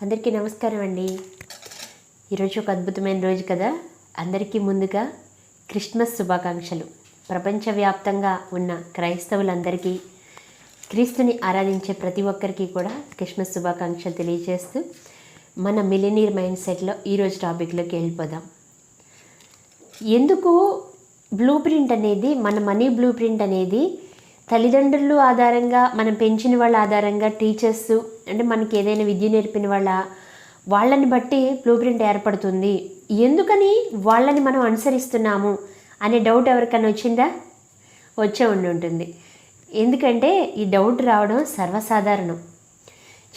అందరికీ నమస్కారం అండి. ఈరోజు ఒక అద్భుతమైన రోజు కదా. అందరికీ ముందుగా క్రిస్మస్ శుభాకాంక్షలు. ప్రపంచవ్యాప్తంగా ఉన్న క్రైస్తవులందరికీ, క్రీస్తుని ఆరాధించే ప్రతి ఒక్కరికి కూడా క్రిస్మస్ శుభాకాంక్షలు తెలియజేస్తూ మన మిలినియర్ మైండ్ సెట్లో ఈరోజు టాపిక్లోకి వెళ్ళిపోదాం. ఎందుకు బ్లూ ప్రింట్ అనేది, మన మనీ బ్లూ ప్రింట్ అనేది తల్లిదండ్రులు ఆధారంగా, మనం పెంచిన వాళ్ళ ఆధారంగా, టీచర్స్ అంటే మనకి ఏదైనా విద్య నేర్పిన వాళ్ళని బట్టి బ్లూ ప్రింట్ ఏర్పడుతుంది. ఎందుకని వాళ్ళని మనం అనుసరిస్తున్నాము అనే డౌట్ ఎవరికైనా వచ్చిందా? వచ్చే ఉంటుంది. ఎందుకంటే ఈ డౌట్ రావడం సర్వసాధారణం.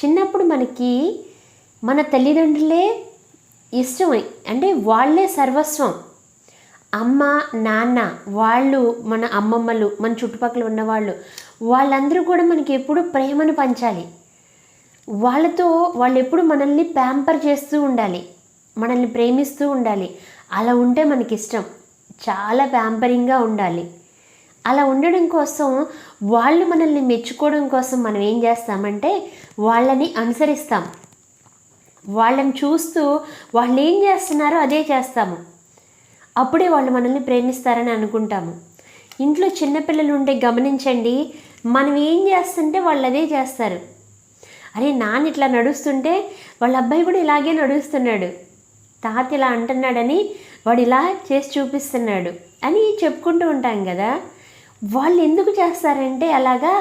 చిన్నప్పుడు మనకి మన తల్లిదండ్రులే ఇష్టం, అంటే వాళ్ళే సర్వస్వం. అమ్మ నాన్న వాళ్ళు, మన అమ్మమ్మలు, మన చుట్టుపక్కల ఉన్నవాళ్ళు, వాళ్ళందరూ కూడా మనకి ఎప్పుడు ప్రేమను పంచాలి. వాళ్ళు ఎప్పుడు మనల్ని ప్యాంపర్ చేస్తూ ఉండాలి, మనల్ని ప్రేమిస్తూ ఉండాలి. అలా ఉంటే మనకి ఇష్టం. చాలా ప్యాంపరింగ్గా ఉండాలి. అలా ఉండడం కోసం, వాళ్ళు మనల్ని మెచ్చుకోవడం కోసం మనం ఏం చేస్తామంటే వాళ్ళని అనుసరిస్తాం. వాళ్ళని చూస్తూ వాళ్ళు ఏం చేస్తున్నారో అదే చేస్తాము. అప్పుడే వాళ్ళు మనల్ని ప్రేమిస్తారని అనుకుంటాము. ఇంట్లో చిన్నపిల్లలు ఉంటే గమనించండి, మనం ఏం చేస్తుంటే వాళ్ళు అదే చేస్తారు. అరే నాన్న ఇట్లా నడుస్తుంటే వాళ్ళ అబ్బాయి కూడా ఇలాగే నడుస్తున్నాడు, తాత ఇలా అంటున్నాడని వాడు ఇలా చేసి చూపిస్తున్నాడు అని చెప్పుకుంటూ ఉంటాం కదా. వాళ్ళు ఎందుకు చేస్తారంటే అలాగా,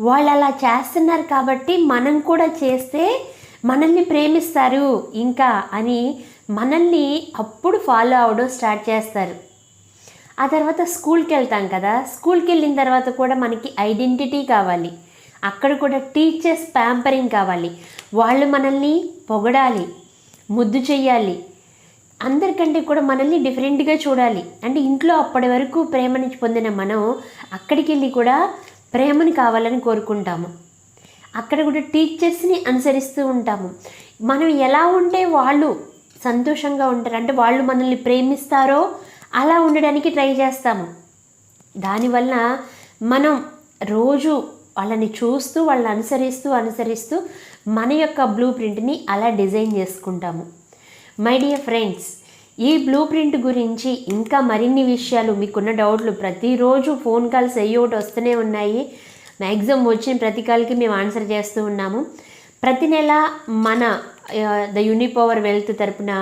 వాళ్ళు అలా చేస్తున్నారు కాబట్టి మనం కూడా చేస్తే మనల్ని ప్రేమిస్తారు ఇంకా అని మనల్ని అప్పుడు ఫాలో అవడం స్టార్ట్ చేస్తారు. ఆ తర్వాత స్కూల్కి వెళ్తాం కదా. స్కూల్కి వెళ్ళిన తర్వాత కూడా మనకి ఐడెంటిటీ కావాలి. అక్కడ కూడా టీచర్స్ ప్యాంపరింగ్ కావాలి. వాళ్ళు మనల్ని పొగడాలి, ముద్దు చెయ్యాలి, అందరికంటే కూడా మనల్ని డిఫరెంట్గా చూడాలి. అంటే ఇంట్లో అప్పటి వరకు ప్రేమని పొందిన మనం అక్కడికి వెళ్ళి కూడా ప్రేమని కావాలని కోరుకుంటాము. అక్కడ కూడా టీచర్స్ని అనుసరిస్తూ ఉంటాము. మనం ఎలా ఉంటే వాళ్ళు సంతోషంగా ఉంటారు, అంటే వాళ్ళు మనల్ని ప్రేమిస్తారో అలా ఉండడానికి ట్రై చేస్తాము. దానివల్ల మనం రోజు వాళ్ళని చూస్తూ, వాళ్ళని అనుసరిస్తూ మన యొక్క బ్లూ ప్రింట్ని అలా డిజైన్ చేసుకుంటాము. మై డియర్ ఫ్రెండ్స్, ఈ బ్లూ ప్రింట్ గురించి ఇంకా మరిన్ని విషయాలు, మీకున్న డౌట్లు, ప్రతిరోజు ఫోన్ కాల్స్ ఒకటి వస్తూనే ఉన్నాయి. మ్యాక్సిమం వచ్చిన ప్రతి కాల్కి మేము ఆన్సర్ చేస్తూ ఉన్నాము. ప్రతి నెల మన ద యూనిపవర్ వెల్త్ తరపున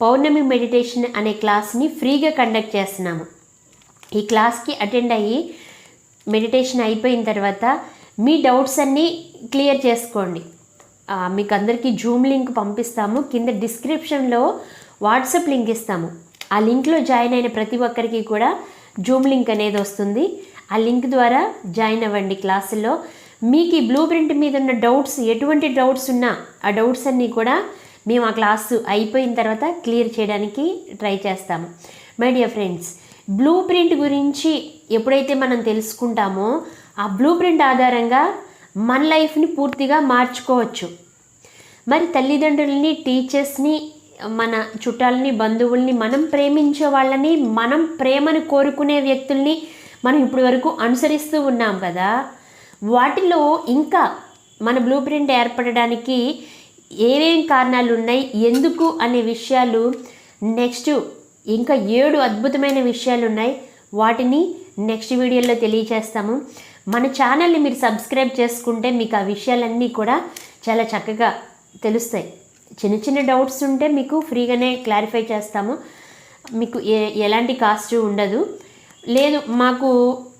పౌర్ణమి మెడిటేషన్ అనే క్లాస్ని ఫ్రీగా కండక్ట్ చేస్తున్నాము. ఈ క్లాస్కి అటెండ్ అయ్యి మెడిటేషన్ అయిపోయిన తర్వాత మీ డౌట్స్ అన్నీ క్లియర్ చేసుకోండి. మీకు అందరికీ జూమ్ లింక్ పంపిస్తాము. కింద డిస్క్రిప్షన్లో వాట్సాప్ లింక్ ఇస్తాము. ఆ లింక్లో జాయిన్ అయిన ప్రతి ఒక్కరికి కూడా జూమ్ లింక్ అనేది వస్తుంది. ఆ లింక్ ద్వారా జాయిన్ అవ్వండి క్లాసుల్లో. మీకు ఈ బ్లూ ప్రింట్ మీద ఉన్న డౌట్స్, ఎటువంటి డౌట్స్ ఉన్నా ఆ డౌట్స్ అన్నీ కూడా మేము ఆ క్లాసు అయిపోయిన తర్వాత క్లియర్ చేయడానికి ట్రై చేస్తాము. My dear friends, blue print గురించి ఎప్పుడైతే మనం తెలుసుకుంటామో ఆ బ్లూ ప్రింట్ ఆధారంగా మన లైఫ్ని పూర్తిగా మార్చుకోవచ్చు. మరి తల్లిదండ్రులని, టీచర్స్ని, మన చుట్టాలని, బంధువుల్ని, మనం ప్రేమించే వాళ్ళని, మనం ప్రేమను కోరుకునే వ్యక్తుల్ని మనం ఇప్పటి వరకు అనుసరిస్తూ ఉన్నాం కదా. వాటిలో ఇంకా మన బ్లూ ప్రింట్ ఏర్పడడానికి ఏమేం కారణాలు ఉన్నాయి, ఎందుకు అనే విషయాలు నెక్స్ట్ ఇంకా 7 అద్భుతమైన విషయాలు ఉన్నాయి. వాటిని నెక్స్ట్ వీడియోలో తెలియచేస్తాము. మన ఛానల్ని మీరు సబ్స్క్రైబ్ చేసుకుంటే మీకు ఆ విషయాలన్నీ కూడా చాలా చక్కగా తెలుస్తాయి. చిన్న చిన్న డౌట్స్ ఉంటే మీకు ఫ్రీగానే క్లారిఫై చేస్తాము. మీకు ఎలాంటి కాస్ట్ ఉండదు. లేదు మాకు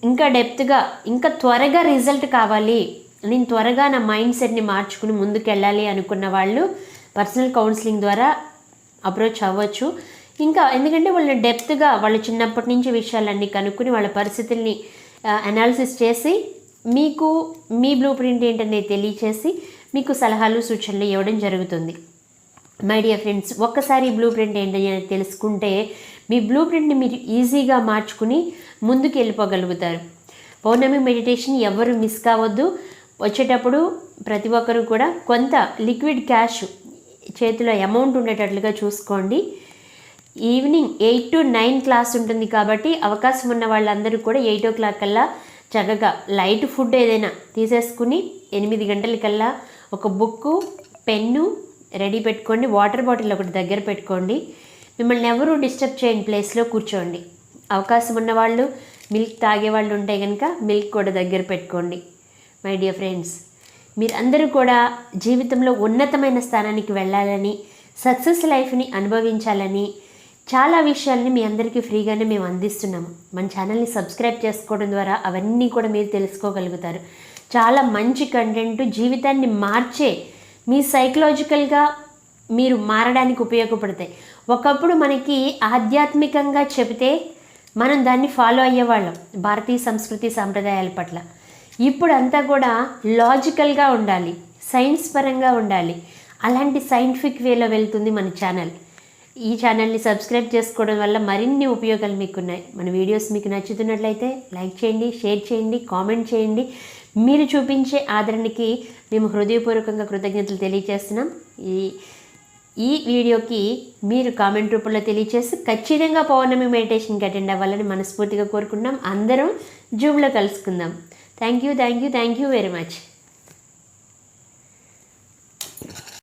ఇంకా డెప్త్గా, ఇంకా త్వరగా రిజల్ట్ కావాలి, నేను త్వరగా నా మైండ్ సెట్ని మార్చుకుని ముందుకెళ్ళాలి అనుకున్న వాళ్ళు పర్సనల్ కౌన్సిలింగ్ ద్వారా అప్రోచ్ అవ్వచ్చు. ఇంకా ఎందుకంటే వాళ్ళని డెప్త్గా, వాళ్ళ చిన్నప్పటి నుంచి విషయాలన్నీ కనుక్కొని వాళ్ళ పరిస్థితుల్ని అనాలిసిస్ చేసి మీకు మీ బ్లూ ప్రింట్ ఏంటనేది తెలియచేసి మీకు సలహాలు, సూచనలు ఇవ్వడం జరుగుతుంది. మై డియర్ ఫ్రెండ్స్, ఒక్కసారి బ్లూ ప్రింట్ ఏంటని తెలుసుకుంటే మీ బ్లూ ప్రింట్ని మీరు ఈజీగా మార్చుకుని ముందుకు వెళ్ళిపోగలుగుతారు. పౌర్ణమి మెడిటేషన్ ఎవరు మిస్ కావద్దు. వచ్చేటప్పుడు ప్రతి ఒక్కరు కూడా కొంత లిక్విడ్ క్యాష్ చేతిలో అమౌంట్ ఉండేటట్లుగా చూసుకోండి. ఈవినింగ్ 8 to 9 క్లాస్ ఉంటుంది కాబట్టి అవకాశం ఉన్న వాళ్ళందరూ కూడా 8 o'clock కల్లా చక్కగా లైట్ ఫుడ్ ఏదైనా తీసేసుకుని 8 గంటలకల్లా ఒక బుక్కు, పెన్ను, రెడీ పెట్టుకోండి. వాటర్ బాటిల్ ఒకటి దగ్గర పెట్టుకోండి. మిమ్మల్ని ఎవరూ డిస్టర్బ్ చేయని ప్లేస్లో కూర్చోండి. అవకాశం ఉన్నవాళ్ళు, మిల్క్ తాగేవాళ్ళు ఉంటే కనుక మిల్క్ కూడా దగ్గర పెట్టుకోండి. మై డియర్ ఫ్రెండ్స్, మీరందరూ కూడా జీవితంలో ఉన్నతమైన స్థానానికి వెళ్ళాలని, సక్సెస్ లైఫ్ని అనుభవించాలని చాలా విషయాల్ని మీ అందరికీ ఫ్రీగానే మేము అందిస్తున్నాము. మన ఛానల్ని సబ్స్క్రైబ్ చేసుకోవడం ద్వారా అవన్నీ కూడా మీరు తెలుసుకోగలుగుతారు. చాలా మంచి కంటెంట్, జీవితాన్ని మార్చే, మీ సైకలాజికల్గా మీరు మారడానికి ఉపయోగపడతాయి. ఒకప్పుడు మనకి ఆధ్యాత్మికంగా చెబితే మనం దాన్ని ఫాలో అయ్యేవాళ్ళం భారతీయ సంస్కృతి సాంప్రదాయాల పట్ల. ఇప్పుడు అంతా కూడా లాజికల్గా ఉండాలి, సైన్స్ పరంగా ఉండాలి. అలాంటి సైంటిఫిక్ వేలో వెళ్తుంది మన ఛానల్. ఈ ఛానల్ని సబ్స్క్రైబ్ చేసుకోవడం వల్ల మరిన్ని ఉపయోగాలు మీకున్నాయి. మన వీడియోస్ మీకు నచ్చుతున్నట్లయితే లైక్ చేయండి, షేర్ చేయండి, కామెంట్ చేయండి. మీరు చూపించే ఆదరణకి మేము హృదయపూర్వకంగా కృతజ్ఞతలు తెలియజేస్తున్నాం. ఈ వీడియోకి మీరు కామెంట్ రూపంలో తెలియజేసి ఖచ్చితంగా పౌర్ణమి మెడిటేషన్కి అటెండ్ అవ్వాలని మనస్ఫూర్తిగా కోరుకుంటున్నాం. అందరం జూమ్లో కలుసుకుందాం. Thank you very much.